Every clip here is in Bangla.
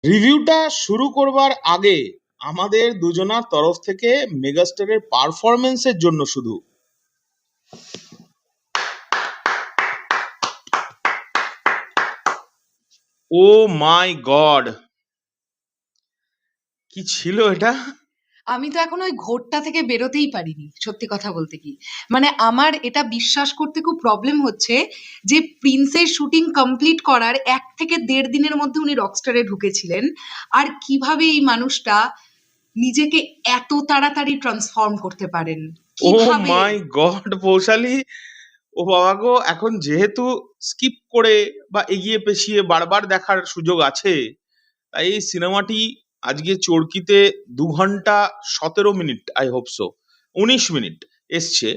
রিভিউটা শুরু করবার আগে আমাদের দুজনার তরফ থেকে মেগাস্টারের পারফরমেন্সের জন্য শুধু ও মাই গড, কি ছিল এটা! আমি তো এখন ওই ঘোরটা থেকে বেরোতেই পারিনি, সত্যি কথা বলতে কি। মানে আমার এটা বিশ্বাস করতে খুব প্রবলেম হচ্ছে যে প্রিন্সের শুটিং কমপ্লিট করার 1 থেকে 1.5 দিনের মধ্যে উনি রকস্টারে ঢুকেছিলেন। আর কিভাবে এই মানুষটা নিজেকে এত তাড়াতাড়ি ট্রান্সফর্ম করতে পারেন, ও কিভাবে? মাই গড পৌশালী, ও বাবা গো, এখন যেহেতু স্কিপ করে বা এগিয়ে পেছিয়ে বারবার দেখার সুযোগ আছে, তাই এই সিনেমাটি আজকে চরকিতে 2 ঘন্টা 17 minute, I hope so 19 minute এসছে।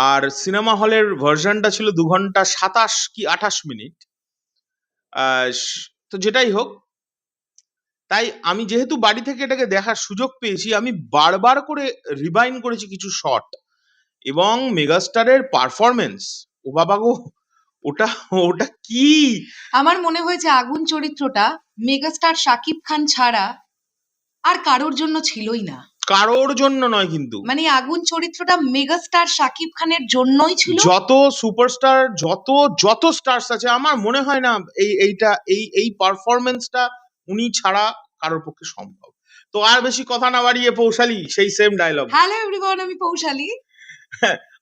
আর সিনেমা হলের ভার্সনটা ছিল 2 ঘন্টা 27 কি 28 মিনিট। তো যেটাই হোক, তাই আমি যেহেতু বাড়ি থেকে এটাকে দেখার সুযোগ পেয়েছি, আমি বারবার করে রিবাইন্ড করেছি কিছু শট, এবং মেগাস্টারের পারফরমেন্স, ও বাবা গো, ওটা ওটা কি! আমার মনে হয়েছে আগুন চরিত্রটা মেগাস্টার শাকিব খান ছাড়া আর কারোর জন্য ছিলই না। কারোর জন্য নয় কিন্তু, মানে আগুন চরিত্রটা মেগাস্টার শাকিব খানের জন্যই ছিল। যত সুপারস্টার, যত যত স্টার্স আছে, আমার মনে হয় না এই পারফরমেন্সটা উনি ছাড়া কারোর পক্ষে সম্ভব। তো আর বেশি কথা না বাড়িয়ে পৌশালী, সেই সেম ডায়লগ। হ্যালো এভরিওয়ান, আমি পৌশালী।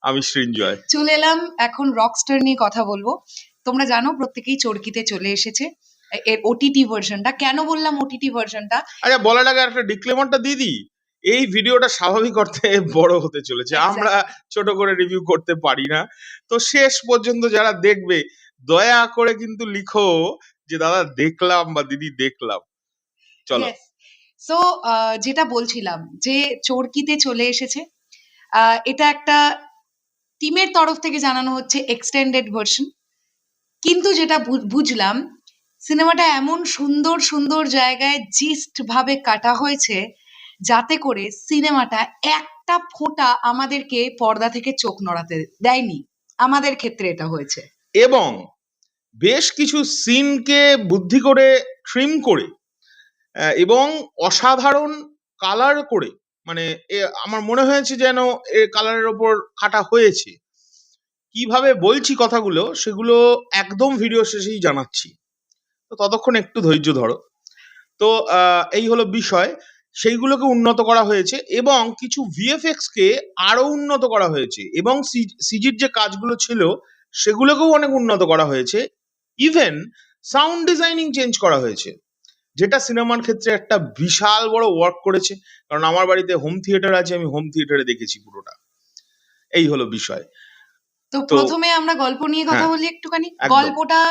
আমি সৃঞ্জয়। চলে এলাম এখন রকস্টার নিয়ে কথা বলবো। তোমরা জানো প্রত্যেকেই চরকিতে চলে এসেছে এর ওটিটি ভার্সনটা। কেন বললাম ওটিটি ভার্সনটা? আচ্ছা, বলার আগে একটা ডিক্লেমারটা দিয়ে দিই, এই ভিডিওটা স্বাভাবিক অর্থে বড় হতে চলেছে, আমরা ছোট করে রিভিউ করতে পারি না। তো শেষ পর্যন্ত যারা দেখবে, দয়া করে কিন্তু লিখো যে দাদা দেখলাম বা দিদি দেখলাম। চলো। সো যেটা বলছিলাম যে চরকিতে চলে এসেছে, এটা একটা টিমের তরফ থেকে জানানো হচ্ছে এক্সটেন্ডেড ভার্সন। কিন্তু যেটা বুঝলাম, সিনেমাটা এমন সুন্দর সুন্দর জায়গায় জিস্ট ভাবে কাটা হয়েছে যাতে করে সিনেমাটা একটা ফোঁটা আমাদেরকে পর্দা থেকে চোখ নড়াতে দেয়নি। আমাদের ক্ষেত্রে এটা হয়েছে। এবং বেশ কিছু সিনকে বুদ্ধি করে ট্রিম করে এবং অসাধারণ কালার করে, মানে আমার মনে হয়েছে যেন এ কালারের ওপর কাটা হয়েছে। কিভাবে বলছি কথাগুলো, সেগুলো একদম ভিডিও শেষেই জানাচ্ছি, তো ততক্ষণ একটু ধৈর্য ধরো। তো এই হলো বিষয়, সেইগুলোকে উন্নত করা হয়েছে এবং কিছু ভিএফএক্স কে আরো উন্নত করা হয়েছে, এবং সিজির যে কাজগুলো ছিল সেগুলোকেও অনেক উন্নত করা হয়েছে। ইভেন সাউন্ড ডিজাইনিং চেঞ্জ করা হয়েছে, যেটা সিনেমার ক্ষেত্রে একটা বিশাল বড় ওয়ার্ক করেছে। কারণ আমার বাড়িতে হোম থিয়েটার আছে, আমি হোম থিয়েটারে দেখেছি পুরোটা। এই হলো বিষয়। তো প্রথমে আমরা গল্প নিয়ে কথা বলি একটুখানি। গল্পটা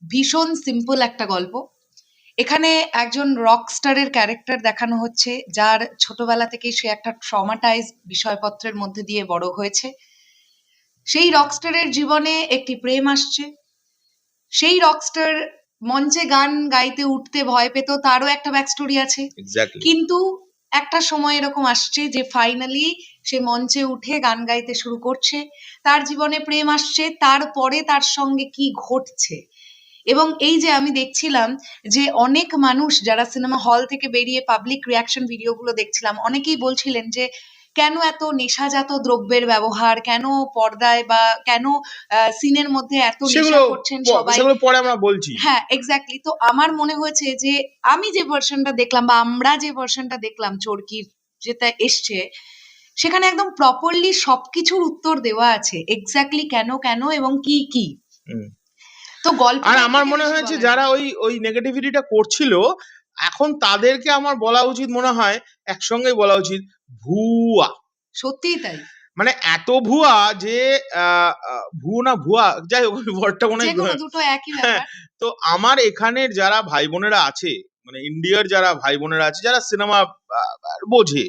ভীষণ সিম্পল একটা গল্প। এখানে একজন রকস্টারের ক্যারেক্টার দেখানো হচ্ছে, যার ছোটবেলা থেকেই সে একটা ট্রমাটাইজ বিষয়পত্রের মধ্যে দিয়ে বড় হয়েছে। সেই রকস্টারের জীবনে একটি প্রেম আসছে। সেই রকস্টার মঞ্চে গান গাইতে উঠতে ভয় পেত, তারও একটা ব্যাক স্টোরি আছে। কিন্তু একটা সময় এরকম আসছে যে ফাইনালি সে মঞ্চে উঠে গান গাইতে শুরু করছে, তার জীবনে প্রেম আসছে, তারপরে তার সঙ্গে কি ঘটছে। এবং এই যে আমি দেখছিলাম যে অনেক মানুষ যারা সিনেমা হল থেকে বেরিয়ে পাবলিক রিয়াকশন ভিডিওগুলো দেখছিলাম, অনেকেই বলছিলেন যে কেন এত নেশাজাত দ্রব্যের ব্যবহার, কেন পর্দায় বা কেন সিনের মধ্যে এত নেশা করছেন সবাই, সেগুলো পরে আমরা বলছি। হ্যাঁ এক্স্যাক্টলি। তো আমার মনে হয়েছে যে আমি যে ভার্সনটা দেখলাম বা আমরা যে ভার্সনটা দেখলাম চরকির যেটা এসছে, সেখানে একদম প্রপারলি সবকিছুর উত্তর দেওয়া আছে, এক্স্যাক্টলি কেন কেন এবং কি কি। তো গল্প, আর আমার মনে হয়েছে যারা ওই ওই নেগেটিভিটিটা করছিল, এখন তাদেরকে আমার বলা উচিত, মনে হয় একসঙ্গেই বলা উচিত, ভুয়া। সত্যিই তাই। মানে এত ভুয়া যে ভুয়ো না ভুয়া, যাই হোক ওয়ার্ডটা মনে হয় দুটো একই ব্যাপার। তো আমার এখানের যারা ভাই বোনেরা আছে, মানে ইন্ডিয়ার যারা ভাই বোনেরা আছে, যারা সিনেমা বোঝে,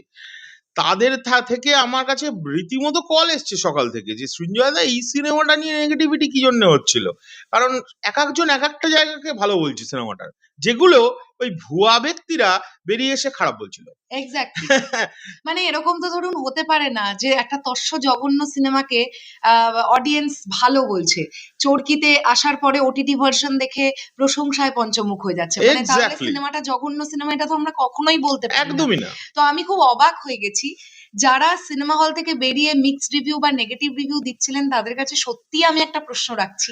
তাদের থেকে আমার কাছে রীতিমতো কল এসছে সকাল থেকে যে সৃঞ্জয় দা, এই সিনেমাটা নিয়ে নেগেটিভিটি কি জন্য হচ্ছিল। কারণ এক একজন এক একটা জায়গাকে ভালো বলছে সিনেমাটার, যেগুলো ওই ভুয়া ব্যক্তিরা বেরিয়ে এসে খারাপ বলছিল। এক্স্যাক্টলি। মানে এরকম তো ধরুন হতে পারে না যে একটা তস্য জঘন্য সিনেমাকে অডিয়েন্স ভালো বলছে, চরকিতে আসার পরে ওটিটি ভার্সন দেখে প্রশংসায় পঞ্চমুখ হয়ে যাচ্ছে, মানে তাহলে সিনেমাটা জঘন্য সিনেমা, এটা তো আমরা কখনোই বলতে পারি না। একদমই না। তো আমি খুব অবাক হয়ে গেছি যারা সিনেমা হল থেকে বেরিয়ে মিক্সড রিভিউ বা নেগেটিভ রিভিউ দিচ্ছিলেন, তাদের কাছে সত্যি আমি একটা প্রশ্ন রাখছি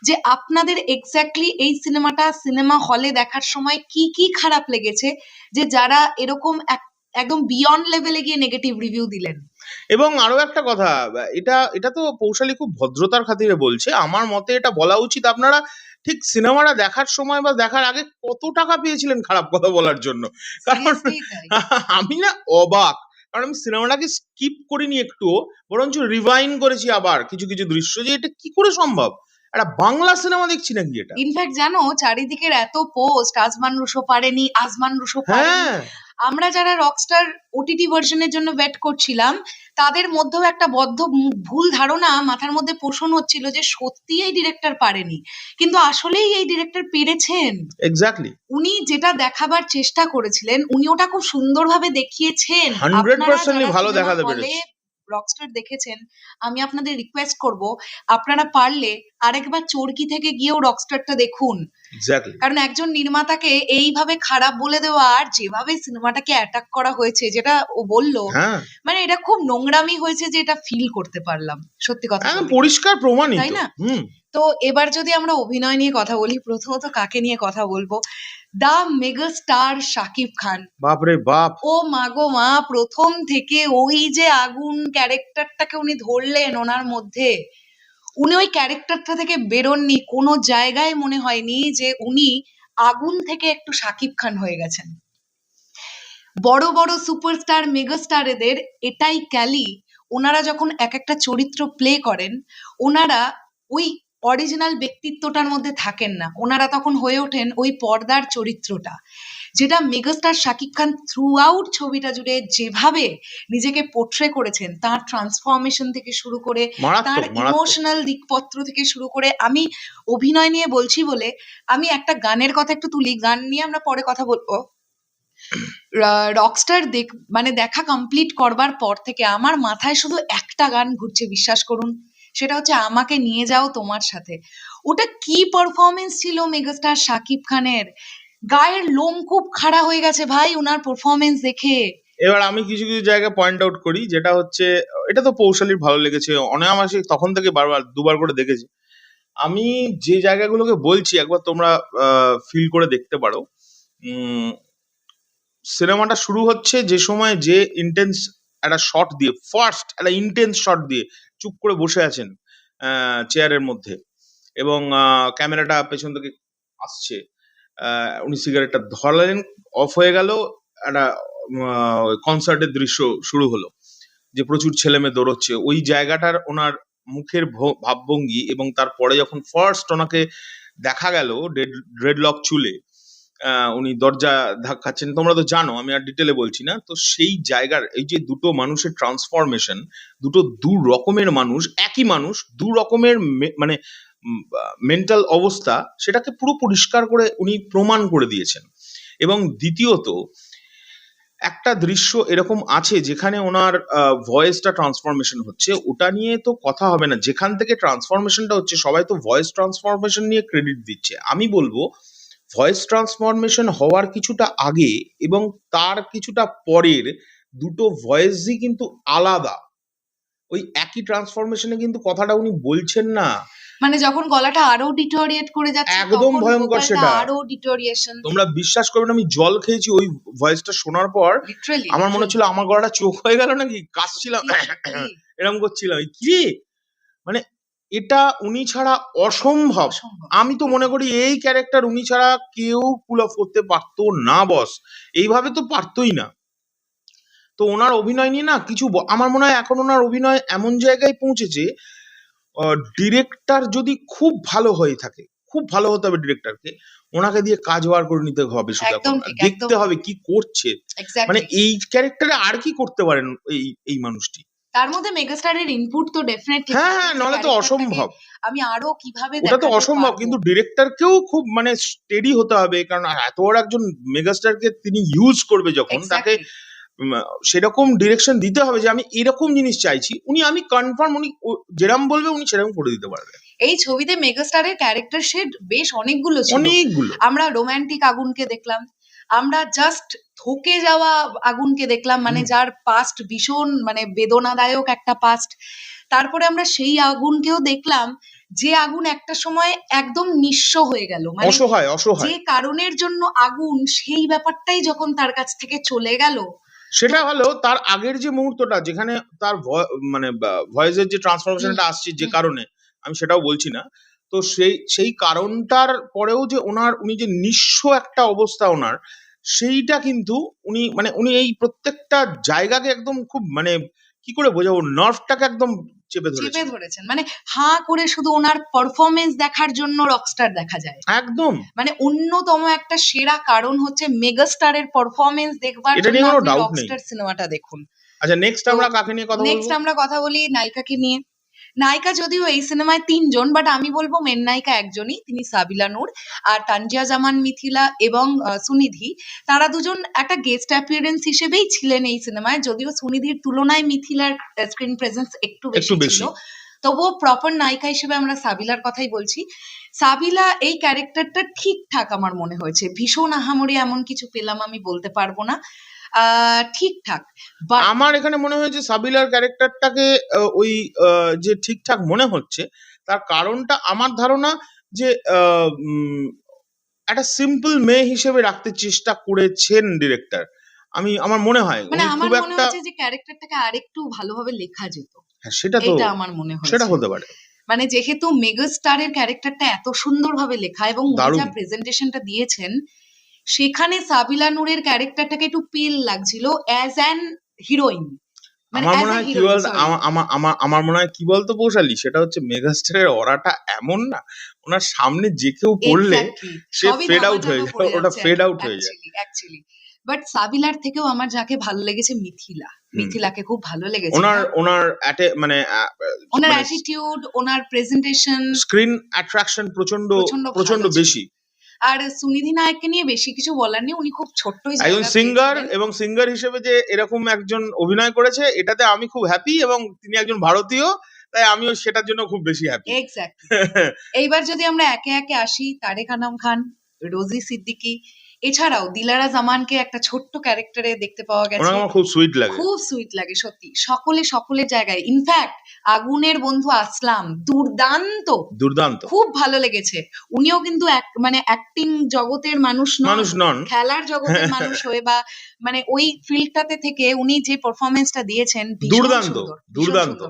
যে আপনাদের এক্স্যাক্টলি এই সিনেমাটা সিনেমা হলে দেখার সময় কি কি খারাপ লেগেছে যে যারা এরকম একদম বিয়ন্ড লেভেলে গিয়ে নেগেটিভ রিভিউ দিলেন। এবং আরো একটা কথা, এটা তো পৌশালী খুব ভদ্রতার খাতিরে বলছে, আমার মতে এটা বলা উচিত আপনারা ঠিক সিনেমাটা দেখার সময় বা দেখার আগে কত টাকা পেয়েছিলেন খারাপ কথা বলার জন্য। কারণ আমি না অবাক, কারণ আমি সিনেমাটাকে স্কিপ করিনি একটু, বরঞ্চ রিভাইন করেছি আবার কিছু কিছু দৃশ্য, যে এটা কি করে সম্ভব, একটা বাংলা সিনেমা দেখছি নাকি এটা। ইনফ্যাক্ট জানো, চারিদিকের এত পোস্ট, আজমান রুশো পারেনি, আজমান রুশো পারেনি, আমরা যারা রকস্টার ওটিটি ভার্সনের জন্য ওয়েট করছিলাম তাদের মধ্যেও একটা বদ্ধ ভুল ধারণা মাথার মধ্যে পোষণ হচ্ছিল যে সত্যি এই ডিরেক্টর পারেনি, কিন্তু আসলেই এই ডিরেক্টর পেরেছেন। এক্স্যাক্টলি, উনি যেটা দেখাবার চেষ্টা করেছিলেন উনি ওটা খুব সুন্দরভাবে দেখিয়েছেন। 100% ভালো দেখাতে পেরেছেন। রকস্টার দেখেছেন, আমি আপনাদের রিকোয়েস্ট করব আপনারা পারলে আরেকবার চরকি থেকে গিয়েও রকস্টারটা দেখুন। কারণ একজন নির্মাতাকে এইভাবে খারাপ বলে দেওয়া আর যেভাবে সিনেমাটাকে অ্যাটাক করা হয়েছে, যেটা ও বললো, মানে এটা খুব নোংরামি হয়েছে যে এটা ফিল করতে পারলাম, সত্যি কথা পরিষ্কার প্রমাণিত, তাই না? তো এবার যদি আমরা অভিনয় নিয়ে কথা বলি, প্রথমত কাকে নিয়ে কথা বলবো? দা মেগা স্টার শাকিব খান। বাপরে বাপ, ও মাগো মা, প্রথম থেকে ওই যে আগুন ক্যারেক্টারটাকে উনি ধরলেন ওনার মধ্যে, উনি ওই ক্যারেক্টারটা থেকে বেরোননি, কোনো জায়গায় মনে হয়নি যে উনি আগুন থেকে একটু শাকিব খান হয়ে গেছেন। বড় বড় সুপারস্টার মেগাস্টার এদের এটাই ক্যালি, ওনারা যখন এক একটা চরিত্র প্লে করেন ওনারা ওই অরিজিনাল ব্যক্তিত্বটার মধ্যে থাকেন না, ওনারা তখন হয়ে ওঠেন ওই পর্দার চরিত্রটা, যেটা megastar Shakib Khan through out ছবিটা জুড়ে যেভাবে নিজেকে পোট্রে করেছেন, তার ট্রান্সফরমেশন থেকে শুরু করে তার ইমোশনাল দিকপত্র থেকে শুরু করে, আমি অভিনয় নিয়ে বলছি বলে আমি একটা গানের কথা একটু তুলি, গান নিয়ে আমরা পরে কথা বলবো। রকস্টার মানে দেখা কমপ্লিট করবার পর থেকে আমার মাথায় শুধু একটা গান ঘুরছে, বিশ্বাস করুন, সেটা হচ্ছে আমাকে নিয়ে যাও তোমার সাথে। ওটা কি পারফরমেন্স ছিল মেগাস্টার শাকিব খানের, গায়ের লোম খুব খাড়া হয়ে গেছে ভাই ওনার পারফরমেন্স দেখে। এবার আমি কিছু কিছু জায়গায় পয়েন্ট আউট করি, যেটা হচ্ছে, এটা তো পৌশালীর ভালো লেগেছে, অনায়াসে তখন থেকে বারবার দুবার করে দেখেছি। আমি যে জায়গাগুলোকে বলছি একবার তোমরা ফিল করে দেখতে পারো। সিনেমাটা শুরু হচ্ছে যে সময়, যে ইন্টেন্স একটা শট দিয়ে, ফার্স্ট একটা ইন্টেন্স শট দিয়ে চুপ করে বসে আছেন চেয়ারের মধ্যে, এবং ক্যামেরাটা পেছন থেকে আসছে, উনি সিগারেটটা ধরালেন, অফ হয়ে গেল, একটা কনসার্টের দৃশ্য শুরু হলো, যে প্রচুর ছেলে মেয়ে দৌড়চ্ছে, ওই জায়গাটার ওনার মুখের ভাবভঙ্গি, এবং তারপরে যখন ফার্স্ট ওনাকে দেখা গেল ড্রেডলক চুলে, উনি দরজা ধাক্কাচ্ছেন, তোমরা তো জানো, আমি আর ডিটেলে বলছি না। তো সেই জায়গার এই যে দুটো মানুষের ট্রান্সফরমেশন, দু রকমের মানুষ, একই মানুষ, দু রকমের মানে মেন্টাল অবস্থা, সেটাকে পুরো পরিষ্কার করে উনি প্রমাণ করে দিয়েছেন। এবং দ্বিতীয়ত, একটা দৃশ্য এরকম আছে যেখানে ওনার ভয়েসটা ট্রান্সফরমেশন হচ্ছে, ওটা নিয়ে তো কথা হবে না, যেখান থেকে ট্রান্সফরমেশনটা হচ্ছে সবাই তো ভয়েস ট্রান্সফরমেশন নিয়ে ক্রেডিট দিচ্ছে, আমি বলবো ভয়েস ট্রান্সফরমেশন হওয়ার কিছুটা আগে এবং তার কিছুটা পরের দুটো ভয়েসই কিন্তু আলাদা, ওই একই ট্রান্সফরমেশনে কিন্তু কথাটা উনি বলছেন না, মানে যখন গলাটা আরো ডিটোরিয়েট করে যাচ্ছে, একদম ভয়ঙ্কর সেটা, আরো ডিটোরিয়েশন। তোমরা বিশ্বাস করবে না, আমি জল খেয়েছি ওই ভয়েসটা শোনার পর, আমার মনে হচ্ছিল আমার গলাটা চোখ হয়ে গেল নাকি, কাশছিলাম, এরকম করছিলাম, কি মানে এটা উনি ছাড়া অসম্ভব। আমি তো মনে করি এই ক্যারেক্টার উনি ছাড়া কেউ পুল অফ করতে পারতো না বস, এইভাবে তো পারতোই না। তো ওনার অভিনয় নিয়ে না কিছু, আমার মনে হয় এখন ওনার অভিনয় এমন জায়গায় পৌঁছেছে, ডিরেক্টর যদি খুব ভালো হয়ে থাকে, খুব ভালো হতে হবে ডিরেক্টরকে, ওনাকে দিয়ে কাজ বার করে নিতে হবে, দেখতে হবে কি করছে, মানে এই ক্যারেক্টারে আর কি করতে পারেন এই মানুষটি। তার মধ্যে মেগাস্টারের ইনপুট তো ডেফিনেটলি হ্যাঁ, নলে তো অসম্ভব। আমি আরো কিভাবে ওটা তো অসম্ভব, কিন্তু ডিরেক্টরকেও খুব মানে স্টেডি হতে হবে, কারণ এত বড় একজন মেগাস্টারকে তিনি ইউজ করবে যখন, তাকে সেরকম ডিরেকশন দিতে হবে যে আমি এরকম জিনিস চাইছি, আমি কনফার্ম উনি যেরকম বলবে উনি সেরকম করে দিতে পারবে। এই ছবিতে মেগাস্টারের ক্যারেক্টার শেড বেশ অনেকগুলো ছিল। আমরা রোমান্টিক আগুনকে দেখলাম, আমরা জাস্ট থকে যাওয়া আগুনকে দেখলাম, মানে যার পাস্ট ভীষণ মানে বেদনাদায়ক একটা পাস্ট। তারপরে আমরা সেই আগুনকেও দেখলাম যে আগুন একটা সময় একদম নিঃস্ব হয়ে গেল, মানে যে কারণের জন্য আগুন, সেই ব্যাপারটাই যখন তার কাছ থেকে চলে গেল। সেটা হলো তার আগের যে মুহূর্তটা, যেখানে তার মানে ভয়েসের যে ট্রান্সফরমেশনটা আসছে, যে কারণে, আমি সেটাও বলছি না, তো সেই কারণটার পরেও যে উনি যে নিঃস্ব একটা অবস্থা ওনার, সেইটা কিন্তু উনি এই প্রত্যেকটা জায়গাকে একদম খুব মানে কি করে বোঝাবো, নার্ভটাকে একদম চেপে ধরেছেন। মানে হাঁ করে শুধু ওনার পারফরমেন্স দেখার জন্য রকস্টার দেখা যায় একদম। মানে অন্যতম একটা সেরা কারণ হচ্ছে মেগাস্টারের পারফরমেন্স দেখবার জন্য আপনি রকস্টার সিনেমাটা দেখুন। আচ্ছা, নেক্সট আমরা কাকে নিয়ে কথা বলবো? নেক্সট আমরা কথা বলি নায়িকাকে নিয়ে। নায়িকা যদিও এই সিনেমায় 3 জন, বাট আমি বলবো মেন নায়িকা একজনই, তিনি সাবিলা নূর। আর তানজিয়া জামান মিথিলা এবং সুনিধি, তারা দুজন একটা গেস্ট অ্যাপিয়ারেন্স হিসেবেই ছিলেন এই সিনেমায়, যদিও সুনিধির তুলনায় মিথিলার স্ক্রিন প্রেজেন্স একটু বেশি ছিল, তবুও প্রপার নায়িকা হিসেবে আমরা সাবিলার কথাই বলছি। সাবিলা এই ক্যারেক্টারটা ঠিকঠাক আমার মনে হয়েছে, ভীষণ আহামরি এমন কিছু পেলাম আমি বলতে পারবো না, ঠিকঠাক। আমার এখানে মনে হয়েছে সাবিলার ক্যারেক্টারটাকে ওই যে ঠিকঠাক মনে হচ্ছে, তার কারণটা আমার ধারণা যে একটা সিম্পল মেয়ে হিসেবে রাখতে চেষ্টা করেছেন ডিরেক্টর। আমার মনে হয়, মানে আমার মনে হচ্ছে যে ক্যারেক্টারটাকে আরেকটু ভালোভাবে লেখা যেত। হ্যাঁ, সেটা তো, এটা আমার মনে হয়, সেটা হতে পারে। মানে যেহেতু মেগাস্টারের ক্যারেক্টারটা এত সুন্দরভাবে লেখা এবং উনি যা প্রেজেন্টেশনটা দিয়েছেন, সেখানে সাবিলা নূরের ক্যারেক্টারটাকে একটু পিল লাগছিল অ্যাজ অ্যান হিরোইন। আমার মনে হয় কি বলতো পৌশালী, সেটা হচ্ছে মেগাস্টারের অরাটা এমন না, ওনার সামনে যে কেউ পড়লে সে ফেড আউট হয়ে যায়, ওটা ফেড আউট হয়ে যায় অ্যাকচুয়ালি। বাট সাবিলার থেকেও আমার যাকে ভালো লেগেছে মিথিলাকে খুব ভালো লেগেছে। ওনার মানে ওনার অ্যাটিটিউড, ওনার প্রেজেন্টেশন, স্ক্রিন অ্যাট্রাকশন প্রচন্ড বেশি। আর সুনিধি নায়ককে নিয়ে বেশি কিছু বলার নেই, উনি খুব ছোট্টই একজন সিঙ্গার, এবং সিঙ্গার হিসেবে যে এরকম একজন অভিনয় করেছে, এটাতে আমি খুব হ্যাপি, এবং তিনি একজন ভারতীয়, তাই আমিও সেটার জন্য খুব বেশি হ্যাপি। এক্স্যাক্টলি। এইবার যদি আমরা একে একে আসি, তারেক আনাম খান, রোজি সিদ্দিকী, এছাড়াও দিলারা জামানকে একটা ছোট্ট ক্যারেক্টারে দেখতে পাওয়া গেছে, আমার খুব সুইট লাগে সত্যি। সকলের জায়গায়, ইনফ্যাক্ট আগুনের বন্ধু আসলাম দুর্দান্ত, খুব ভালো লেগেছে। উনিও কিন্তু মানে অ্যাক্টিং জগতের মানুষ নন, খেলার জগতের মানুষ হয়ে বা মানে ওই ফিল্ডটাতে থেকে উনি যে পারফরমেন্সটা দিয়েছেন দুর্দান্ত।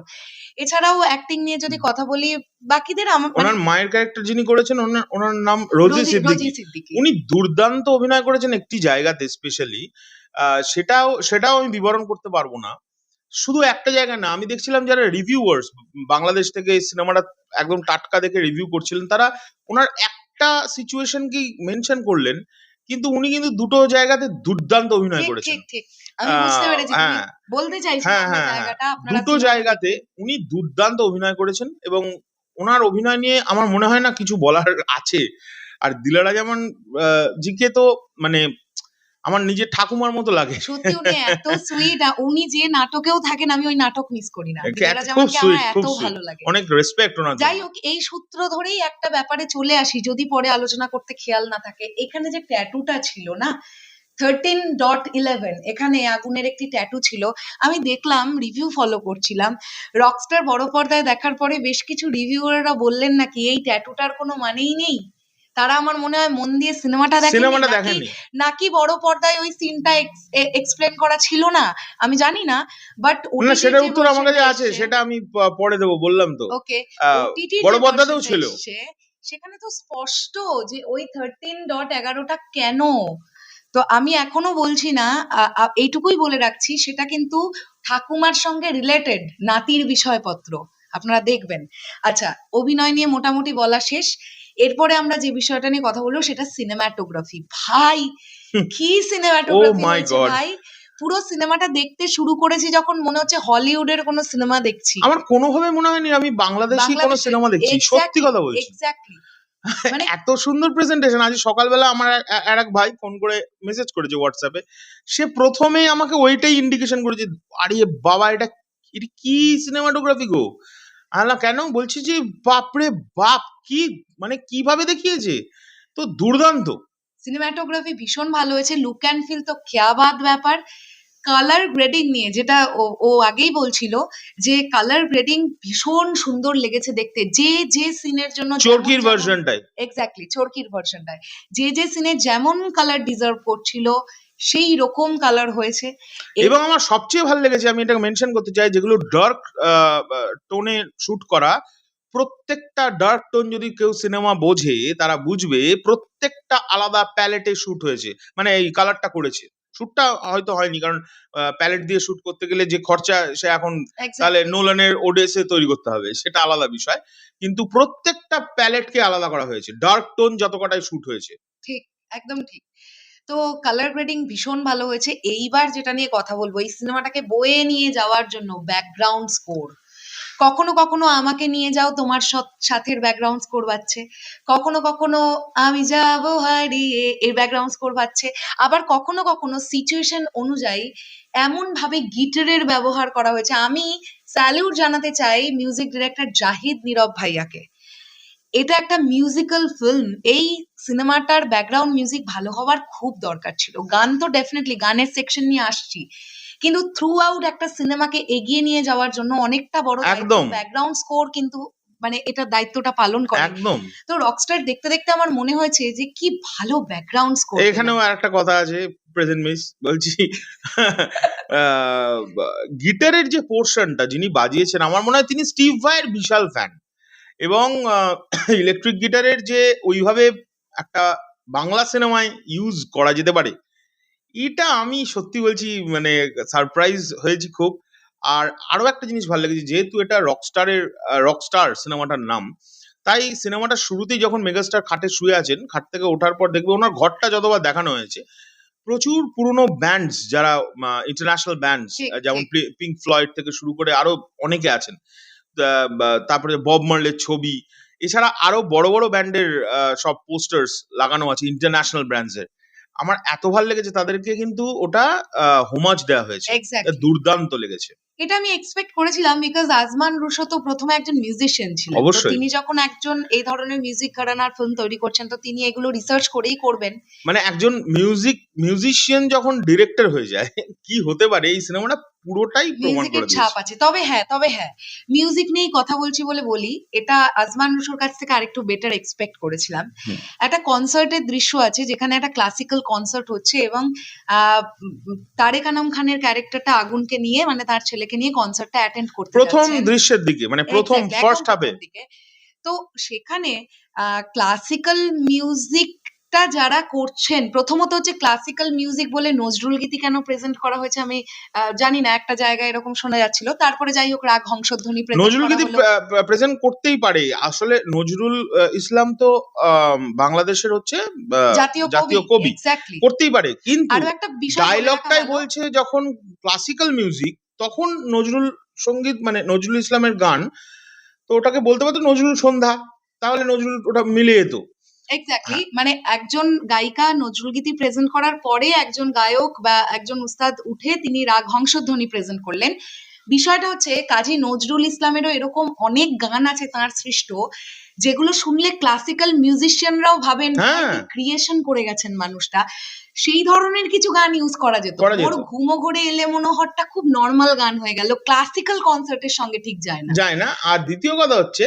এছাড়াও অ্যাক্টিং নিয়ে যদি কথা বলি, বাকিদের ওনার মায়ের ক্যারেক্টার যিনি করেছেন, ওনার নাম রোজি সিদ্দিকী। উনি দুর্দান্ত অভিনয় করেছেন একটি জায়গাতে স্পেশালি, সেটাও আমি বিবরণ করতে পারবো না। শুধু একটা জায়গা না, আমি দেখছিলাম যারা রিভিউয়ার্স বাংলাদেশ থেকে এই সিনেমাটা একদম টাটকা দেখে রিভিউ করছিলেন, তারা ওনার একটা সিচুয়েশনকেই মেনশন করলেন, কিন্তু উনি কিন্তু দুটো জায়গাতে দুর্দান্ত অভিনয় করেছেন। আমি বুঝতে পেরেছি তুমি বলতে চাইছো জায়গাটা, দুটো জায়গাতে উনি দুর্দান্ত অভিনয় করেছেন, এবং ওনার অভিনয় নিয়ে আমার মনে হয় না কিছু বলার আছে। আর দিলারা যেমন জিকে তো মানে আমার নিজের ঠাকুমার মতো লাগে, সত্যি উনি এত সুইট। উনি যে নাটকেও থাকেন, আমি ওই নাটক মিস করি না, দিলারা জামানকে আমার এত ভালো লাগে, অনেক রেসপেক্ট ওনার। যাই হোক, এই সূত্র ধরেই একটা ব্যাপারে চলে আসি, যদি পরে আলোচনা করতে খেয়াল না থাকে। এখানে যে ট্যাটুটা ছিল না, 13.11, এখানে আগুনের একটি ট্যাটু ছিল। আমি দেখলাম, রিভিউ ফলো করছিলাম, রকস্টার বড় পর্দায় দেখার পরে বেশ কিছু রিভিউয়াররা বললেন নাকি এই ট্যাটুটার কোনো মানেই নেই। তারা আমার মনে হয় মন দিয়ে সিনেমাটা দেখেনি, নাকি বড় পর্দায় ওই সিনটা এক্সপ্লেন করা ছিল না, আমি জানি না। বাট সেটার উত্তর আমার কাছে আছে, সেটা আমি পরে দেবো, বললাম তো। ওকে, বড় পর্দাতেও ছিল, সেখানে তো স্পষ্ট যে ওই 13.11টা কেন। তো আমি এখনো বলছি না, এইটুকুই বলে রাখছি, সেটা কিন্তু ঠাকুমার সঙ্গে রিলেটেড নাতির বিষয়পত্র, আপনারা দেখবেন। আচ্ছা, অভিনয় নিয়ে মোটামুটি বলা শেষ। এরপরে আমরা যে বিষয়টা নিয়ে কথা বলবো সেটা সিনেমাটোগ্রাফি। ভাই কি সিনেমাটোগ্রাফি ভাই, পুরো সিনেমাটা দেখতে শুরু করেছি যখন মনে হচ্ছে হলিউডের কোনো সিনেমা দেখছি। আমার কোনোভাবে মনে হয়নি আমি বাংলাদেশি কোনো সিনেমা দেখছি, সত্যি কথা বলছি। এক্স্যাক্টলি মানে এত সুন্দর প্রেজেন্টেশন। আজ সকালবেলা আমার আর এক ভাই ফোন করে মেসেজ করেছে হোয়াটসঅ্যাপে, সে প্রথমেই আমাকে ওইটাই ইন্ডিকেশন করেছে, আরে বাবা এটা কি সিনেমাটোগ্রাফি গো। আলা কেন, বলছি যে বাপরে বাপ, কি মানে কিভাবে দেখিয়েছে, তো দুর্দান্ত সিনেমাটোগ্রাফি ভীষণ ভালো হয়েছে, লুক অ্যান্ড ফিল তো খেয়াবাদ ব্যাপার। কালার গ্রেডিং নিয়ে যেটা ও আগেই বলছিল যে কালার গ্রেডিং ভীষণ সুন্দর লেগেছে দেখতে, যে সিনের জন্য চরকির ভার্সনটাই, এক্স্যাক্টলি চরকির ভার্সনটাই যে সিনে যেমন কালার ডিজার্ভ করছিল সেই রকম কালার হয়েছে। এবং আমার সবচেয়ে ভালো লেগেছে, আমি এটা মেনশন করতে চাই, যেগুলো ডার্ক টোনে শুট করা, প্রত্যেকটা ডার্ক টোন যদি কেউ সিনেমা বোঝে তারা বুঝবে প্রত্যেকটা আলাদা প্যালেটে শুট হয়েছে, মানে এই কালারটা করেছে। শুটটা হয়তো হয়নি, কারণ প্যালেট দিয়ে শুট করতে গেলে যে খরচা সে এখন তাহলে নোলানের ওডেসে তৈরি করতে হবে, সেটা আলাদা বিষয়, কিন্তু প্রত্যেকটা প্যালেটকে আলাদা করা হয়েছে, ডার্ক টোন যত কটাই শুট হয়েছে। ঠিক, একদম ঠিক। তো কালার গ্রেডিং ভীষণ ভালো হয়েছে। এইবার যেটা নিয়ে কথা বলবো, এই সিনেমাটাকে বয়ে নিয়ে যাওয়ার জন্য ব্যাকগ্রাউন্ড স্কোর। কখনো কখনো আমাকে নিয়ে যাও তোমার সাথের ব্যাকগ্রাউন্ড স্কোর বাজছে, কখনো কখনো আমি যাবো হারিয়ে এর ব্যাকগ্রাউন্ড স্কোর বাজছে, আবার কখনো কখনো সিচুয়েশন অনুযায়ী এমন ভাবে গিটারের ব্যবহার করা হয়েছে। আমি স্যালিউট জানাতে চাই মিউজিক ডিরেক্টর জাহিদ নীরব ভাইয়াকে। এটা একটা মিউজিক্যাল ফিল্ম, এই সিনেমাটার ব্যাকগ্রাউন্ড মিউজিক ভালো হওয়ার খুব দরকার ছিল। গান তো ডেফিনেটলি, গানের সেকশন নিয়ে আসছি, কিন্তু থ্রু আউট একটা সিনেমাকে এগিয়ে নিয়ে যাওয়ার জন্য অনেকটা বড় ব্যাকগ্রাউন্ড স্কোর কিন্তু মানে এটা দায়িত্বটা পালন করে একদম। তো রকস্টার দেখতে দেখতে আমার মনে হয়েছে যে কি ভালো ব্যাকগ্রাউন্ড স্কোর। এখানেও একটা কথা আছে, প্রেজেন্ট মিস বলছি, গিটারের যে পোর্শনটা যিনি বাজিয়েছেন, আমার মনে হয় তিনি স্টিভ ভাইয়ের বিশাল ফ্যান, এবং ইলেকট্রিক গিটারের যে ওইভাবে একটা বাংলা সিনেমায় ইউজ করা যেতে পারে, এটা আমি সত্যি বলছি মানে সারপ্রাইজ হয়েছি খুব। আর আরো একটা জিনিস ভালো লেগেছে, যেহেতু এটা রকস্টার সিনেমাটার নাম, তাই সিনেমাটা শুরুতেই যখন মেগাস্টার খাটে শুয়ে আছেন, খাট থেকে ওঠার পর দেখবে ওনার ঘরটা যতবার দেখানো হয়েছে, প্রচুর পুরনো ব্যান্ডস, যারা ইন্টারন্যাশনাল ব্যান্ডস, যেমন পিঙ্ক ফ্লয়েড থেকে শুরু করে আরো অনেকে আছেন, তারপরে বব মার্লের ছবি, এছাড়া আরো বড় বড় ব্যান্ডের সব পোস্টার্স লাগানো আছে ইন্টারন্যাশনাল ব্র্যান্ডসের। আমার এত ভালো লেগেছে, তাদেরকে কিন্তু ওটা হোমাজ দেওয়া হয়েছে, দুর্দান্ত লেগেছে। এটা আমি এক্সপেক্ট করেছিলাম, বিকজ আজমান রুশো তো প্রথমে একজন মিউজিশিয়ান ছিলেন, তো তিনি যখন একজন এই ধরনের মিউজিক ঘরানার ফিল্ম তৈরি করছেন, তো তিনি এগুলো রিসার্চ করেই করবেন। মানে একজন মিউজিশিয়ান যখন ডিরেক্টর হয়ে যায়, কি হতে পারে, এই সিনেমাটা পুরোটাই প্রমাণ করে দিয়েছে। ছাপ আছে। তবে হ্যাঁ মিউজিক নিয়েই কথা বলছি বলে বলি, এটা আজমান রুশোর কাছ থেকে আরেকটু বেটার এক্সপেক্ট করেছিলাম। একটা কনসার্টের দৃশ্য আছে যেখানে একটা ক্লাসিক্যাল কনসার্ট হচ্ছে, এবং তারেক আনাম খানের ক্যারেক্টারটা আগুনকে নিয়ে, মানে তার ছেলেকে নিয়ে কনসার্টটা অ্যাটেন্ড করতে যাচ্ছেন প্রথম দৃশ্যের দিকে, মানে প্রথম ফার্স্ট হাফে। তো সেখানে ক্লাসিক্যাল মিউজিকটা যারা করছেন, প্রথমত হচ্ছে ক্লাসিক্যাল মিউজিক বলে নজরুল গীতি কেন প্রেজেন্ট করা হয়েছে আমি জানি না, একটা জায়গায় এরকম শোনা যাচ্ছিল। তারপরে যাই হোক, রাগ হংসধ্বনি নজরুল গীতি প্রেজেন্ট করতেই পারে, আসলে নজরুল ইসলাম তো বাংলাদেশের হচ্ছে জাতীয় কবি, করতেই পারে, কিন্তু ডায়লগটাই বলছে যখন ক্লাসিক্যাল মিউজিক, তখন নজরুল সঙ্গীত মানে নজরুল ইসলামের গান, তো ওটাকে বলতে পারতো নজরুল সন্ধ্যা, তাহলে নজরুল ওটা মিলে যেত। এক্স্যাক্টলি, মানে একজন গায়িকা নজরুল গীতি প্রেজেন্ট করার পরে একজন গায়ক বা একজন উস্তাদ উঠে তিনি রাগ হংসধ্বনি প্রেজেন্ট করলেন। বিষয়টা হচ্ছে কাজী নজরুল ইসলামেরও এরকম অনেক গান আছে তার সৃষ্ট, যেগুলো শুনলে ক্লাসিক্যাল মিউজিশিয়ানরাও ভাবেন ক্রিয়েশন করে গেছেন মানুষটা। সেই ধরনের কিছু গান ইউজ করা যেত। ওর ঘুমো ঘরে এলে মনোহরটা খুব নর্মাল গান হয়ে গেল, ক্লাসিক্যাল কনসার্টের সঙ্গে ঠিক যায় না। আর দ্বিতীয় কথা হচ্ছে,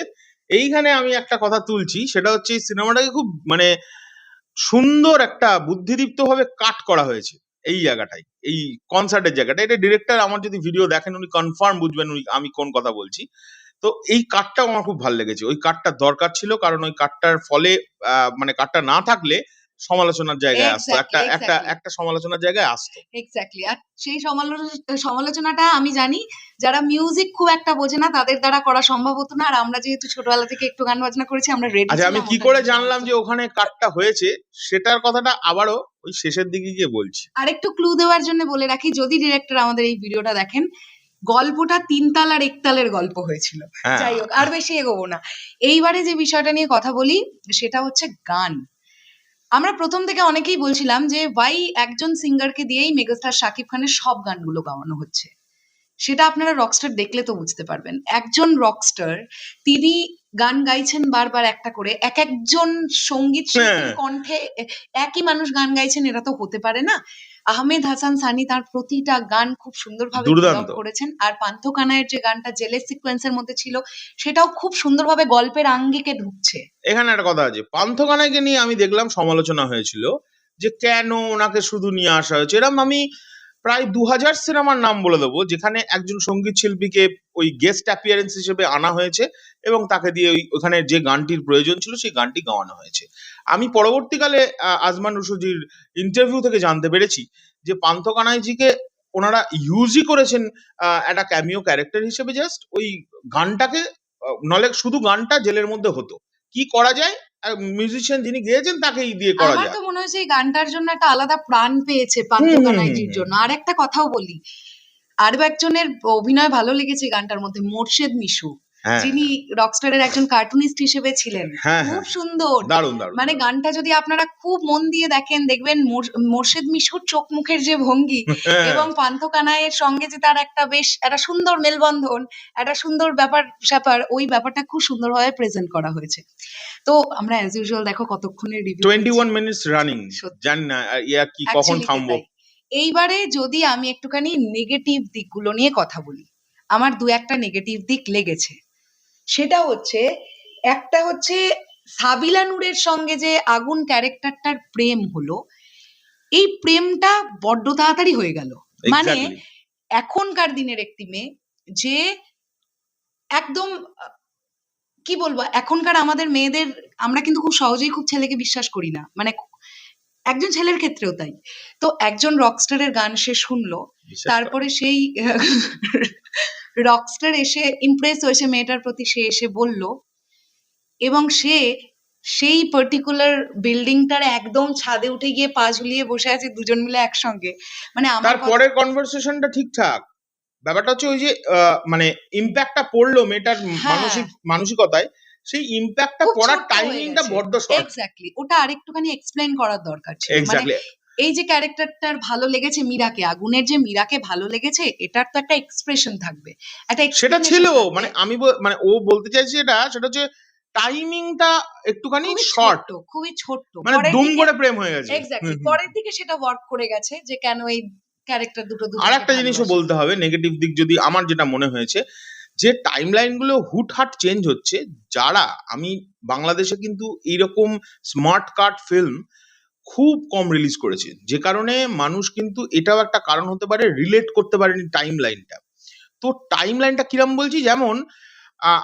এইখানে আমি একটা কথা তুলছি, সেটা হচ্ছে এই সিনেমাটাকে খুব মানে সুন্দর একটা বুদ্ধিদীপ্ত ভাবে কাট করা হয়েছে এই জায়গাটাই, এই কনসার্টের জায়গাটা। এটা ডিরেক্টর আমার যদি ভিডিও দেখেন উনি কনফার্ম বুঝবেন আমি কোন কথা বলছি। তো এই কাটটাও আমার খুব ভালো লেগেছে, ওই কাটটা দরকার ছিল, কারণ ওই কাটটার ফলে মানে কাটটা না থাকলে সমালোচনার জায়গায় আসতো, একটা এক্স্যাক্টলি একটা এক্স্যাক্টলি একটা সমালোচনার জায়গায় আসতো। এক্স্যাক্টলি আর সেই সমালোচনাটা আমি জানি যারা মিউজিক খুব একটা বোঝে না তাদের দ্বারা করা সম্ভব হতো না, আর আমরা যেহেতু ছোটবেলা থেকে একটু গান বাজনা করেছি আমরা রেডি আচ্ছা, আমি ছিলাম কি ওটা করে নিয়ে জানলাম যে সমালোচনা। ওখানে কাটটা হয়েছে সেটার কথাটা আবারও ওই শেষের দিকে গিয়ে বলছি। আর একটু ক্লু দেওয়ার জন্য বলে রাখি, যদি ডিরেক্টর আমাদের এই ভিডিওটা দেখেন, গল্পটা 3 তাল আর 1 তালের গল্প হয়েছিল। হ্যাঁ, যাই হোক, আর বেশি এগোবো না। এইবারে যে বিষয়টা নিয়ে কথা বলি সেটা হচ্ছে গান। আমরা প্রথম থেকে অনেকেই বলছিলাম যে ভাই একজন সিঙ্গারকে দিয়েই মেগাস্টার শাকিব খানের সব গানগুলো গাওয়ানো হচ্ছে। সেটা আপনারা রকস্টার দেখলে তো বুঝতে পারবেন। একজন রকস্টার, তিনি গান গাইছেন বারবার একটা করে, এক একজন সঙ্গীত শিল্পীর হ্যাঁ, কণ্ঠে একই মানুষ গান গাইছেন, এটা তো হতে পারে না। আহমেদ হাসান সানি তার প্রতিটা গান খুব সুন্দরভাবে পুল দুর্দান্ত। অফ করেছেন, আর পান্থ কানাইয়ের যে গানটা জেলের সিকোয়েন্সের মধ্যে ছিল সেটাও খুব সুন্দরভাবে গল্পের আঙ্গিকে ঢুকছে। এখানে একটা কথা আছে, পান্থকানাইকে নিয়ে আমি দেখলাম সমালোচনা হয়েছিল যে কেন ওনাকে শুধু নিয়ে আসা হয়েছে। এরকম আমি প্রায় 2000 সিনেমার নাম বলে দেবো যেখানে একজন সঙ্গীত শিল্পীকে ওই গেস্ট অ্যাপিয়ারেন্স হিসেবে আনা হয়েছে এবং তাকে দিয়ে ওখানে যে গানটির প্রয়োজন ছিল সেই গানটি গাওয়ানো হয়েছে। আমি পরবর্তীকালে আজমান রুশোজির ইন্টারভিউ থেকে জানতে পেরেছি যে পান্থকানাইজিকে ওনারা ইউজই করেছেন একটা ক্যামিও ক্যারেক্টার হিসেবে, জাস্ট ওই গানটাকে, নলে শুধু গানটা জেলের মধ্যে হতো, কি করা যায় মিউজিশিয়ান যিনি গেয়েছেন তাকেই দিয়ে করা আমার যায়। তো মনে হয়েছে এই গানটার জন্য একটা আলাদা প্রাণ পেয়েছে পান্থ কানাইজির জন্য। আর একটা কথাও বলি, আরো একজনের অভিনয় ভালো লেগেছে গানটার মধ্যে, মোর্শেদ মিশু, হ্যাঁ, যিনি রকস্টারের একজন কার্টুনিস্ট হিসেবে ছিলেন। হ্যাঁ, খুব হ্যাঁ, সুন্দর, দারুণ দারুণ মানে দারুণ। গানটা যদি আপনারা খুব মন দিয়ে দেখেন দেখবেন মোর্শেদ মিশুর চোখ মুখের যে ভঙ্গি এবং পান্থ কানাইয়ের সঙ্গে যে তার একটা বেশ একটা সুন্দর মেলবন্ধন, একটা সুন্দর ব্যাপার স্যাপার, ওই ব্যাপারটা খুব সুন্দরভাবে প্রেজেন্ট করা হয়েছে। তো আমরা অ্যাজ ইউজুয়াল দেখো কতক্ষণের রিভিউ 21 মিনিটস রানিং, জানি না ইয়া কি কখন থামবো। এইবারে যদি আমি একটুখানি নেগেটিভ দিকগুলো নিয়ে কথা বলি, আমার দু একটা নেগেটিভ দিক লেগেছে। সেটা হচ্ছে, একটা হচ্ছে সাবিলা নূরের সঙ্গে যে আগুন ক্যারেক্টারটার প্রেম হলো, এই প্রেমটা বড্ড তাড়াতাড়ি হয়ে গেল। মানে এক্স্যাক্টলি। এখনকার দিনের একটি মেয়ে যে একদম কি বলবো, এখনকার আমাদের মেয়েদের, আমরা কিন্তু খুব সহজেই খুব ছেলেকে বিশ্বাস করি না, মানে একজন ছেলের ক্ষেত্রেও তাই। তো একজন রকস্টারের গান সে শুনলো, তারপরে সেই রকস্টার এসে ইমপ্রেস হয়েছে মেয়েটার প্রতি, সে এসে বলল, এবং সে সেই পার্টিকুলার বিল্ডিংটার একদম ছাদে উঠে গিয়ে পা ঝুলিয়ে বসে আছে দুজন মিলে একসঙ্গে। মানে আমার তারপরের কনভারসেশনটা ঠিকঠাক, ব্যাপারটা হচ্ছে ওই যে মানে ইম্প্যাক্টটা পড়লো মেয়েটার মানসিকতায়, সেই ইম্প্যাক্টটা পড়ার টাইমিংটা বড্ড শর্ট। এক্স্যাক্টলি, ওটা আরেকটুখানি এক্সপ্লেইন করার দরকার ছিল। মানে এক্স্যাক্টলি। এই যে ক্যারেক্টারটার ভালো লেগেছে মীরাকে, আগুনের যে মীরাকে ভালো লেগেছে, এটার তো একটা এক্সপ্রেশন থাকবে, একটা সেটা ছিল, explanation থাকবে। মানে আমি মানে ও বলতে চাইছি সেটা হচ্ছে টাইমিংটা একটুখানি খুবই শর্ট, খুবই ছোট্ট, মানে দুম করে প্রেম হয়ে গেছে। এক্স্যাক্টলি পরের দিকে সেটা ওয়ার্ক করে গেছে যে কেন এই ক্যারেক্টার দুটো আর একটা জিনিসও বলতে হবে নেগেটিভ দিক, যদি আমার যেটা মনে হয়েছে যে টাইমলাইন গুলো হুটহাট চেঞ্জ হচ্ছে। যারা, আমি বাংলাদেশে কিন্তু এইরকম স্মার্ট কাট ফিল্ম খুব কম রিলিজ করেছে, যে কারণে মানুষ কিন্তু এটাও একটা কারণ হতে পারে রিলেট করতে পারেনি টাইম লাইনটা। তো টাইম লাইনটা কিরম বলছি, যেমন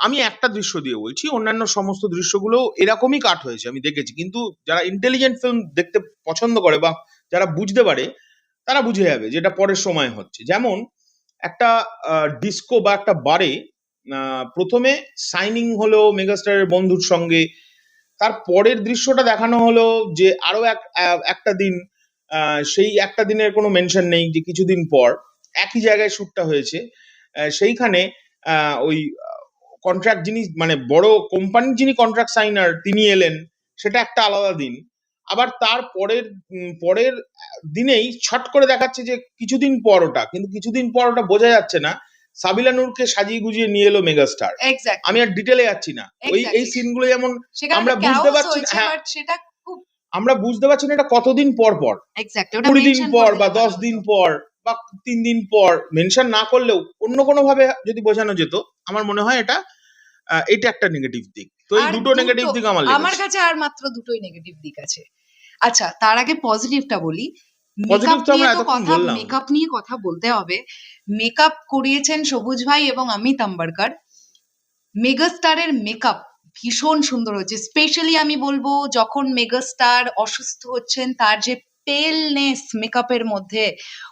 আমি একটা দৃশ্য দিয়ে বলছি, অন্যান্য সমস্ত দৃশ্যগুলো এরকমই কাট হয়েছে আমি দেখেছি, কিন্তু যারা ইন্টেলিজেন্ট ফিল্ম দেখতে পছন্দ করে বা যারা বুঝতে পারে তারা বুঝে যাবে যেটা পরের সময় হচ্ছে। যেমন একটা ডিস্কো বা একটা বারে প্রথমে সাইনিং হলো মেগাস্টারের বন্ধুর সঙ্গে, তার পরের দৃশ্যটা দেখানো হলো যে আরো একটা দিন, সেই একটা দিনের কোনো মেনশন নেই, যে কিছুদিন পর একই জায়গায় শ্যুটটা হয়েছে, সেইখানে ওই কন্ট্রাক্ট যিনি, মানে বড় কোম্পানির যিনি কন্ট্রাক্ট সাইনার তিনি এলেন, সেটা একটা আলাদা দিন। আবার তার পরের দিনেই ছট করে দেখাচ্ছে যে কিছুদিন পর ওটা, কিন্তু কিছুদিন পর ওটা বোঝা যাচ্ছে না, সাবিলা নূরকে সাজিয়ে গুজিয়ে নিয়ে এলো মেগাস্টার। আমি আর ডিটেলে যাচ্ছি না, এই সিনগুলো যেমন আমরা বুঝতে পারছি না, হ্যাঁ সেটা খুব আমরা বুঝতে পারছি না এটা কতদিন পর পর, 20 দিন পর বা 10 দিন পর বা 3 দিন পর, মেনশন না করলেও অন্য কোনো ভাবে যদি বোঝানো যেত, আমার মনে হয় এটা একটা নেগেটিভ দিক। তো এই দুটো নেগেটিভ দিক আমার কাছে আর মাত্র দুটোই নেগেটিভ দিক আছে। আচ্ছা, তার আগে পজিটিভটা বলি। মেকআপ নিয়ে কথা বলতে হবে। মেকআপ করিয়েছেন সবুজ ভাই এবং অমিত আম্বারকার। মেগাস্টারের মেকআপ ভীষণ সুন্দর হচ্ছে। স্পেশালি আমি বলবো যখন মেগাস্টার অসুস্থ হচ্ছেন, তার যে পেলনেস মেকআপের মধ্যে,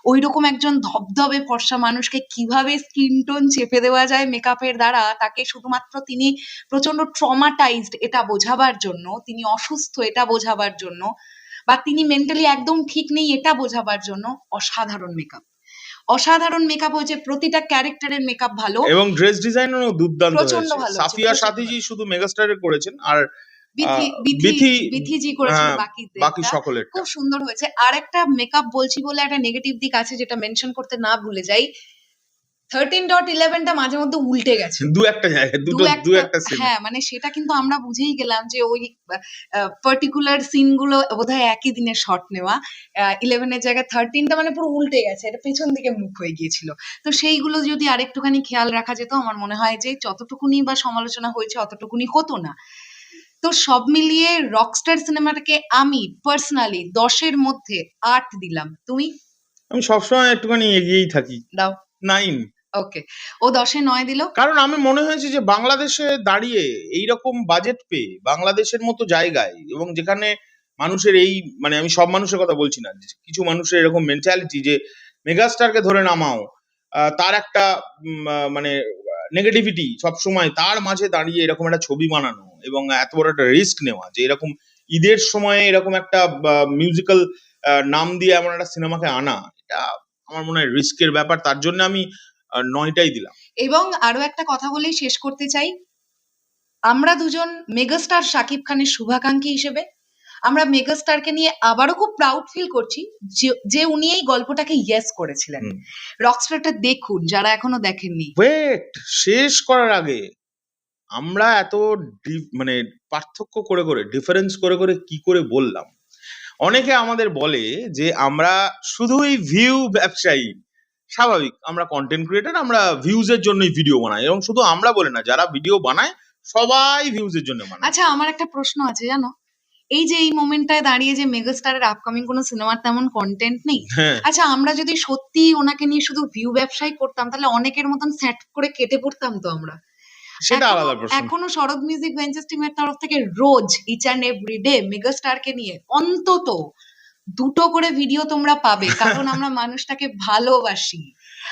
ওইরকম একজন ধবধবে ফর্সা মানুষকে কিভাবে স্কিন টোন চেপে দেওয়া যায় মেকআপের দ্বারা, তাকে শুধুমাত্র তিনি প্রচন্ড ট্রমাটাইজড এটা বোঝাবার জন্য, তিনি অসুস্থ এটা বোঝাবার জন্য, বা তিনি মেন্টালি একদম ঠিক নেই এটা বোঝাবার জন্য অসাধারণ মেকআপ। অসাধারণ মেকআপ হয়েছে, প্রতিটা ক্যারেক্টারের মেকআপ ভালো এবং ড্রেস ডিজাইনও দুর্দান্ত প্রচন্ড হয়েছে। ভালো সাফিয়া হয়েছে, সাথীজি শুধু মেগাস্টারে করেছেন, আর বিথি বিথি জি করেছিল বাকি সকলের খুব সুন্দর হয়েছে। আর একটা মেকআপ বলছি বলে একটা নেগেটিভ দিক আছে যেটা মেনশন করতে না ভুলে যাই, 13.11টা মাঝে মধ্যে উল্টে গেছে দু একটা জায়গায়, দু একটা সিন। হ্যাঁ, মানে সেটা কিন্তু আমরা বুঝেই গেলাম যে ওই পার্টিকুলার সিন গুলো বোধহয় একই দিনের শট নেওয়া। 11 এর জায়গায় 13টা মানে পুরো উল্টে গেছে, এটা পেছন দিকে মুখ হয়ে গিয়েছিল। তো সেইগুলো যদি আরেকটুখানি খেয়াল রাখা যেত, আমার মনে হয় যে যতটুকুনি বা সমালোচনা হয়েছে অতটুকুনি হতো না। তো সব মিলিয়ে রকস্টার সিনেমাটাকে আমি পার্সোনালি 10-এর মধ্যে 8 দিলাম। তুমি? আমি সবসময় একটুখানি এগিয়েই থাকি, দাও 9। ওকে, ও 10-এ 9 দিল। কারণ আমি মনে হয়েছে যে বাংলাদেশে দাঁড়িয়ে এইরকম বাজেট পেয়ে বাংলাদেশের মতো জায়গায়, এবং যেখানে মানুষের এই, মানে আমি সব মানুষের কথা বলছি না, কিছু মানুষের এরকম মেন্টালিটি যে মেগাস্টারকে ধরে নামাও, তার একটা মানে নেগেটিভিটি সবসময়, তার মাঝে দাঁড়িয়ে এরকম একটা ছবি বানানো এবং এত বড় একটা রিস্ক নেওয়া, যে এরকম ঈদের সময়ে এরকম একটা মিউজিক্যাল নাম দিয়ে এমন একটা সিনেমাকে আনা, এটা আমার মনে হয় রিস্কের ব্যাপার। তার জন্য আমি 9টাই দিলাম। এবং আরো একটা কথা বলেই শেষ করতে চাই, আমরা দুজন মেগাস্টার শাকিব খানের শুভাকাঙ্ক্ষী হিসেবে আমরা মেগাস্টারকে নিয়ে আবারও খুব প্রাউড ফিল করছি যে উনি এই গল্পটাকে ইয়েস করেছিলেন। রকস্টারটা দেখুন যারা এখনো দেখেননি। ওয়েট, শেষ করার আগে আমরা এত মানে পার্থক্য করে করে, ডিফারেন্স করে করে কি করে বললাম? অনেকে আমাদের বলে যে আমরা শুধুই ভিউ ব্যবসায়ী। স্বাভাবিক, আমরা কন্টেন্ট ক্রিয়েটার, আমরা ভিউজের জন্যই ভিডিও বানাই, এবং শুধু আমরা বলে না, যারা ভিডিও বানায় সবাই ভিউজের জন্য বানায়। আচ্ছা, আমার একটা প্রশ্ন আছে জানো, এই যে এই মোমেন্টটায় দাঁড়িয়ে যে মেগাস্টারের আপকামিং কোনো সিনেমার তেমন কন্টেন্ট নেই, আচ্ছা আমরা যদি সত্যি ওনাকে নিয়ে শুধু ভিউ ব্যবসায় করতাম, তাহলে অনেকের মতন সেট করে কেটে পড়তাম তো আমরা। সেটা আলাদা প্রশ্ন। এখনো শরৎ মিউজিক ভেঞ্চার্স টিমের তরফ থেকে রোজ ইচ অ্যান্ড এভরি ডে মেগাস্টারকে নিয়ে অন্তত 2টো করে ভিডিও তোমরা পাবে, কারণ আমরা মানুষটাকে ভালোবাসি।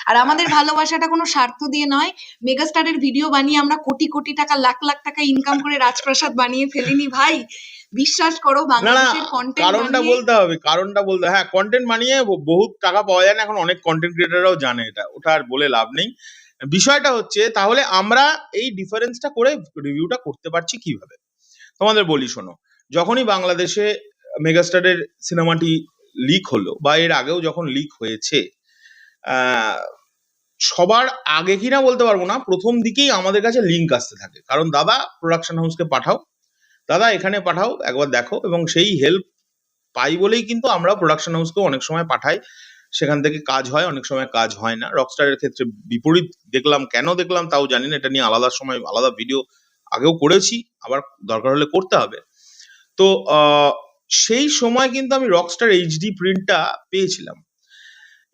আর আমাদের ভালোবাসাটা কোনো স্বার্থ দিয়ে নয়। মেগাস্টারের ভিডিও বানিয়ে আমরা কোটি কোটি টাকা, লাখ লাখ টাকা ইনকাম করে রাজপ্রাসাদ বানিয়ে ফেলিনি ভাই, বিশ্বাস করো। বাংলাদেশের কন্টেন্ট কারণটা বলতে হবে, হ্যাঁ, কন্টেন্ট বানিয়ে বহুত টাকা পাওয়া যায় না, এখন অনেক কন্টেন্ট ক্রিয়েটাররাও জানে এটা, ওটা আর বলে লাভ নেই। বিষয়টা হচ্ছে তাহলে আমরা এই ডিফারেন্সটা করে রিভিউটা করতে পারছি কিভাবে, তোমাদের বলি শোনো। যখনই বাংলাদেশে মেগাস্টারের সিনেমাটি লিক হলো, বা এর আগেও যখন লিক হয়েছে, সবার আগে কিনা বলতে পারবো না, প্রথম দিকেই আমাদের কাছে লিঙ্ক আসতে থাকে, কারণ দাদা প্রোডাকশন হাউসকে পাঠাও, দাদা এখানে পাঠাও, একবার দেখো, এবং সেই হেল্প পাই বলেই কিন্তু আমরা প্রোডাকশন হাউসকেও অনেক সময় পাঠাই, সেখান থেকে কাজ হয়, অনেক সময় কাজ হয় না। রকস্টারের ক্ষেত্রে বিপরীত দেখলাম, কেন দেখলাম তাও জানি না, এটা নিয়ে আলাদা সময় আলাদা ভিডিও আগেও করেছি, আবার দরকার হলে করতে হবে। তো সেই সময় কিন্তু আমি রকস্টার এইচডি প্রিন্টটা পেয়েছিলাম,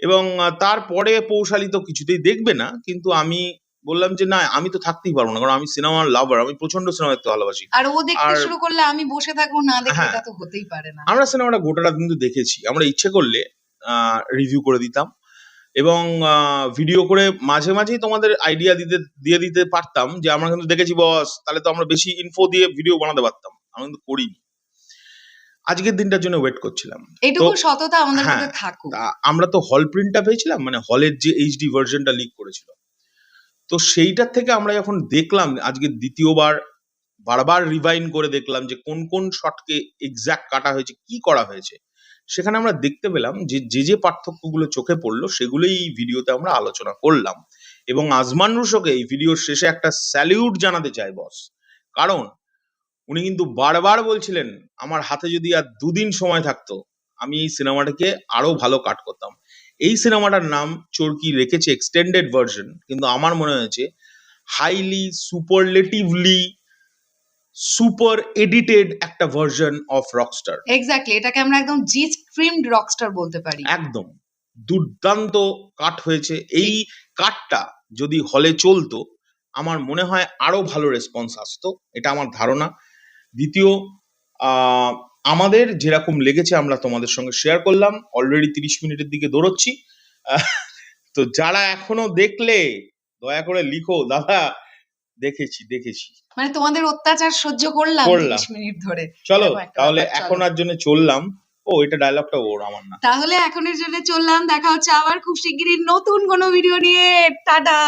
এবং তারপরে পৌশালী তো কিছুতেই দেখবে না, কিন্তু আমি বললাম যে না, আমি তো থাকতেই পারবো না, কারণ আমি সিনেমার লাভার, আমি প্রচন্ড সিনেমা দেখতে ভালোবাসি। আর ও দেখতে শুরু করলে আমি বসে থাকবো না দেখে, এটা তো হতেই পারে না। আমরা সিনেমাটা গোটাটা কিন্তু দেখেছি, আমরা ইচ্ছে করলে রিভিউ করে দিতাম, এবং ভিডিও করে মাঝে মাঝেই তোমাদের আইডিয়া দিয়ে দিতে পারতাম যে আমরা কিন্তু দেখেছি বস, তাহলে তো আমরা বেশি ইনফো দিয়ে ভিডিও বানাতে পারতাম, আমরা কিন্তু করিনি। আজকের দিনটার জন্য ওয়েট করছিলাম, এইটুকু সততা আমাদের মধ্যে থাকুক। আমরা তো হল প্রিন্টটা পেয়েছিলাম, মানে হলের যে এইচডি ভার্সনটা লিক করেছিল, তো সেইটার থেকে আমরা যখন দেখলাম আজকে দ্বিতীয়বার, বারবার রিভাইন করে দেখলাম যে কোন কোন শটকে এক্স্যাক্ট কাটা হয়েছে, কি করা হয়েছে, সেখানে আমরা দেখতে পেলাম যে যে পার্থক্যগুলো চোখে পড়লো সেগুলোই এই ভিডিওতে আমরা আলোচনা করলাম। এবং আজমান রুশোকে এই ভিডিওর শেষে একটা স্যালিউট জানাতে চাই বস, কারণ উনি কিন্তু বারবার বলছিলেন আমার হাতে যদি আর 2 দিন সময় থাকতো আমি এই সিনেমাটাকে আরো ভালো কাট করতাম। এই সিনেমাটার নাম চরকি রেখেছে এক্সটেন্ডেড ভার্সন, কিন্তু আমার মনে হয়েছে হাইলি সুপারলেটিভলি সুপার এডিটেড একটা ভার্সন অফ রকস্টার। এক্স্যাক্টলি, এটাকে আমরা একদম জি স্ট্রিমড রকস্টার বলতে পারি। একদম দুর্দান্ত কাট হয়েছে। এই কাটটা যদি হলে চলতো আমার মনে হয় আরো ভালো রেসপন্স আসতো, এটা আমার ধারণা। দ্বিতীয়, আমাদের যেরকম লেগেছে আমরা তোমাদের সঙ্গে শেয়ার করলাম, অলরেডি 30 মিনিটের দিকে দৌড়চ্ছি। তো যারা এখনো দেখলে দয়া করে লিখো, দাদা দেখেছি মানে তোমাদের অত্যাচার সহ্য করলাম 30 মিনিট ধরে। চলো তাহলে এখনের জন্য চললাম। ও এটা ডায়লগটা ওর, আমার না। তাহলে এখনের জন্য চললাম, দেখা হচ্ছে আবার খুব শিগগিরই নতুন কোনো ভিডিও নিয়ে। টাটা।